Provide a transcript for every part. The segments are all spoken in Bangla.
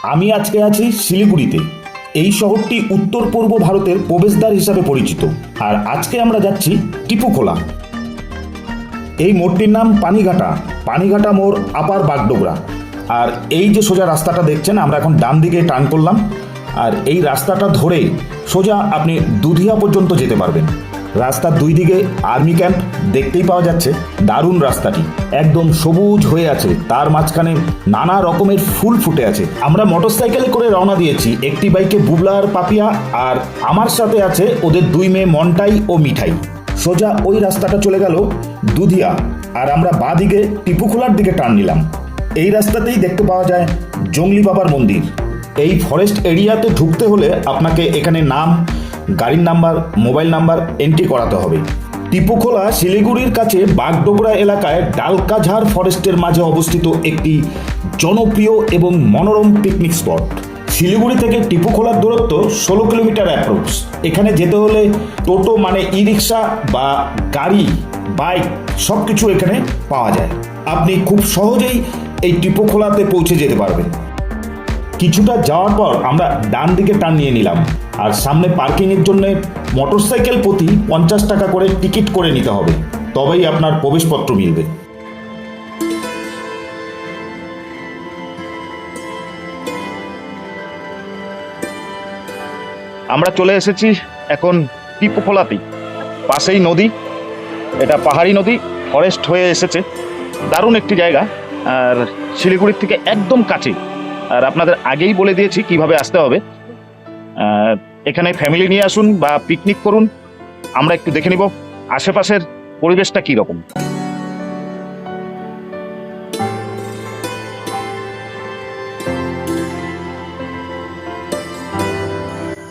আমি আজকে আছি শিলিগুড়িতে। এই শহরটি উত্তর পূর্ব ভারতের প্রবেশদ্বার হিসাবে পরিচিত। আর আজকে আমরা যাচ্ছি টিপুখোলা। এই মোড়টির নাম পানিঘাটা। পানিঘাটা মোড়, আপার বাগডোগরা। আর এই যে সোজা রাস্তাটা দেখছেন, আমরা এখন ডান দিকে টার্ন করলাম। আর এই রাস্তাটা ধরে সোজা আপনি দুধিয়া পর্যন্ত যেতে পারবেন। রাস্তার দুই দিকে আর্মি ক্যাম্প দেখতেই পাওয়া যাচ্ছে। দারুণ রাস্তাটি, একদম সবুজ হয়ে আছে, তার মাঝখানে নানা রকমের ফুল ফুটে আছে। আমরা মোটরসাইকেলে করে রওনা দিয়েছি। একটি বাইকে বুবলা আর পাপিয়া, আর আমার সাথে আছে ওদের দুই মেয়ে মন্টাই ও মিঠাই। সোজা ওই রাস্তাটা চলে গেল দুধিয়া, আর আমরা বাঁ দিকে টিপুখোলার দিকে টার্ন নিলাম। এই রাস্তাতেই দেখতে পাওয়া যায় জঙ্গলি বাবার মন্দির। এই ফরেস্ট এরিয়াতে ঢুকতে হলে আপনাকে এখানে নাম, গাড়ির নাম্বার, মোবাইল নাম্বার এন্ট্রি করাতে হবে। টিপুখোলা শিলিগুড়ির কাছে বাগডোগরা এলাকায় ডালকাঝাড় ফরেস্টের মাঝে অবস্থিত একটি জনপ্রিয় এবং মনোরম পিকনিক স্পট। শিলিগুড়ি থেকে টিপুখোলার দূরত্ব 16 কিলোমিটার অ্যাপ্রক্স। এখানে যেতে হলে টোটো মানে ই রিক্সা বা গাড়ি, বাইক সব কিছু এখানে পাওয়া যায়। আপনি খুব সহজেই এই টিপুখোলাতে পৌঁছে যেতে পারবেন। কিছুটা যাওয়ার পর আমরা ডান দিকে টার্ন নিয়ে নিলাম। আর সামনে পার্কিংয়ের জন্য মোটরসাইকেল প্রতি 50 টাকা করে টিকিট করে নিতে হবে, তবেই আপনার প্রবেশপত্র মিলবে। আমরা চলে এসেছি এখন টিপুখোলাতেই। পাশেই নদী, এটা পাহাড়ি নদী, ফরেস্ট হয়ে এসেছে। দারুণ একটি জায়গা, আর শিলিগুড়ির থেকে একদম কাছে। আর আপনাদের আগেই বলে দিয়েছি কিভাবে আসতে হবে। এখানে ফ্যামিলি নিয়ে আসুন বা পিকনিক করুন। আমরা একটু দেখে নিব আশেপাশের পরিবেশটা কি রকম।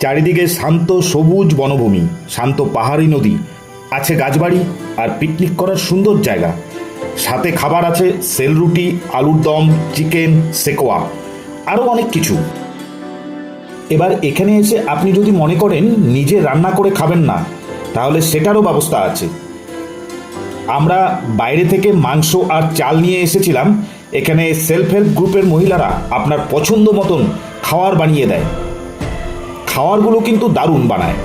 চারিদিকে শান্ত সবুজ বনভূমি, শান্ত পাহাড়ি নদী, আছে গাছবাড়ি আর পিকনিক করার সুন্দর জায়গা। সাথে খাবার আছে সেল রুটি, আলুর দম, চিকেন, সেকোয়া, আরও অনেক কিছু। এবার এখানে এসে আপনি যদি মনে করেন নিজে রান্না করে খাবেন না, তাহলে সেটারও ব্যবস্থা আছে। আমরা বাইরে থেকে মাংস আর চাল নিয়ে এসেছিলাম। এখানে সেলফ হেল্প গ্রুপের মহিলারা আপনার পছন্দ মতন খাবার বানিয়ে দেয়। খাবারগুলো কিন্তু দারুণ বানায়।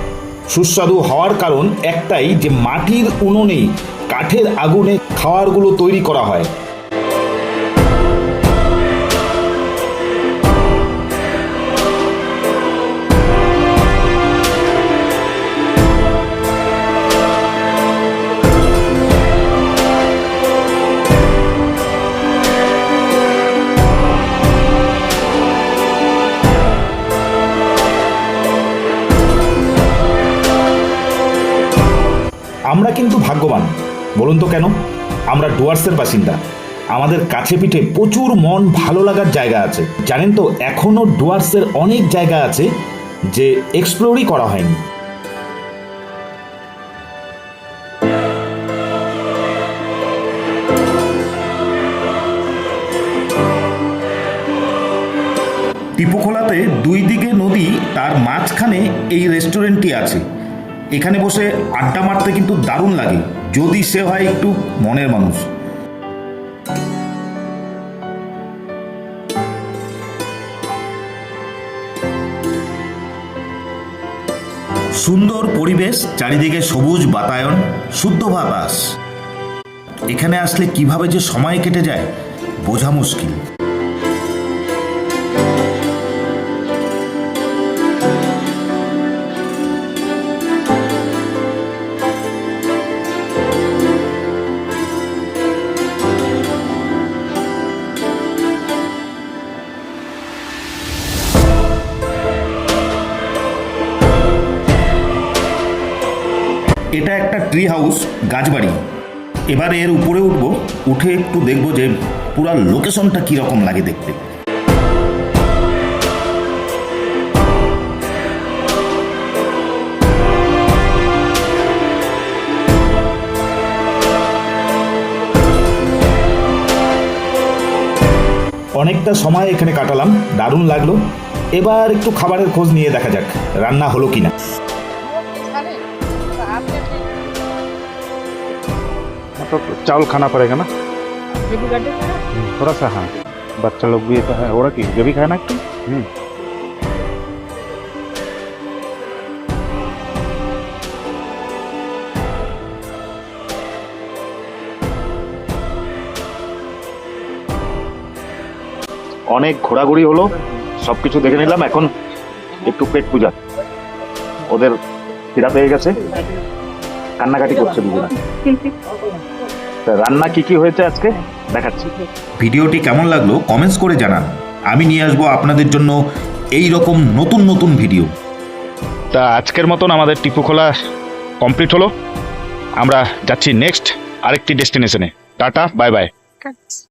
সুস্বাদু হওয়ার কারণ একটাই, যে মাটির উনুনে কাঠের আগুনে খাবারগুলো তৈরি করা হয়। আমরা কিন্তু ভাগ্যবান। বলুন তো কেন? আমরা ডুয়ার্সের বাসিন্দা। আমাদের কাছে পিঠে প্রচুর মন ভালো লাগার জায়গা আছে। জানেন তো, এখনো ডুয়ার্সের অনেক জায়গা আছে যে এক্সপ্লোরই করা হয়নি। টিপুখোলাতে দুই দিকে নদী, তার মাঝখানে এই রেস্টুরেন্টটি আছে। এখানে বসে আড্ডা মারতে কিন্তু দারুণ লাগে, যদি সে হয় একটু মনের মানুষ। সুন্দর পরিবেশ, চারিদিকে সবুজ বাতায়ন, শুদ্ধ বাতাস। এখানে আসলে কিভাবে যে সময় কেটে যায় বোঝা মুশকিল। এটা একটা ট্রি হাউস, গাছবাড়ি। এবার এর উপরে উঠবো, উঠে একটু দেখবো যে পুরা লোকেশনটা কীরকম লাগে দেখতে। অনেকটা সময় এখানে কাটালাম, দারুণ লাগলো। এবার একটু খাবারের খোঁজ নিয়ে দেখা যাক রান্না হলো কিনা। तो चावल खाना पड़ेगा ना थोड़ा सा। हाँ, बच्चा लोग भी तो है, और कि जो भी खाना एक হুম। অনেক ঘোরাঘুরি হলো, সবকিছু দেখে নিলাম। এখন একটু পেট পূজা, ওদের খিদা পেয়ে গেছে, কান্নাকাটি করছে দুজনে। তা রান্না কি কি হয়েছে আজকে দেখাচ্ছি। ভিডিওটি কেমন লাগলো কমেন্টস করে জানান। আমি নিয়ে আসবো আপনাদের জন্য এই রকম নতুন নতুন ভিডিও। তা আজকের মতন আমাদের টিপু খোলা কমপ্লিট হলো। আমরা যাচ্ছি নেক্সট আরেকটি ডেস্টিনেশনে। Tata, bye bye.